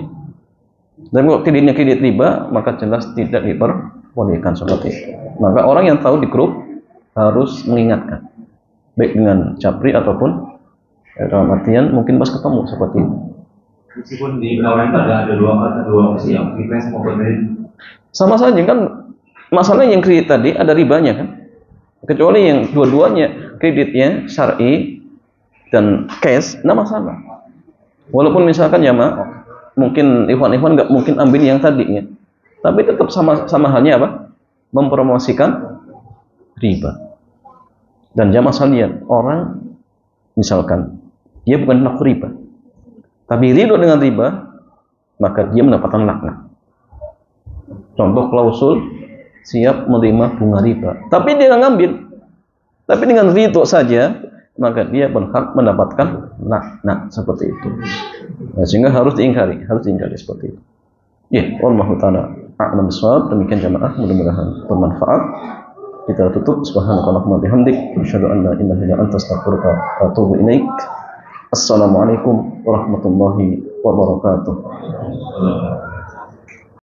Dan kalau kreditnya kredit riba, maka jelas tidak diperbolehkan seperti itu. Maka orang yang tahu di grup harus mengingatkan, baik dengan japri ataupun dalam artian mungkin pas ketemu seperti itu. Meskipun di penawaran itu ada dua opsi yang request maupun kredit. Sama saja kan, masalahnya yang kredit tadi ada ribanya kan. Kecuali yang dua-duanya kreditnya syar'i dan cash, nggak masalah. Walaupun misalkan ya mungkin ikhwan nggak mungkin ambil yang tadinya, tapi tetap sama halnya apa? Mempromosikan riba. Dan jamaah sekalian, orang misalkan dia bukan pelaku riba, tapi ridho dengan riba, maka dia mendapatkan laknat. Contoh klausul siap menerima bunga riba, tapi dia nggak ngambil, tapi dengan ridho saja, maka dia berhak mendapatkan laknat seperti itu. Nah, sehingga harus diingkari seperti itu. Ya, wallahu ta'ala a'lam bishawab. Demikian jamaah, mudah-mudahan bermanfaat. Kita tutup. Subhanakallahumma bihamdik, asyhadu an la ilaha illa anta, astaghfiruka wa atubu ilaik. Assalamualaikum warahmatullahi wabarakatuh.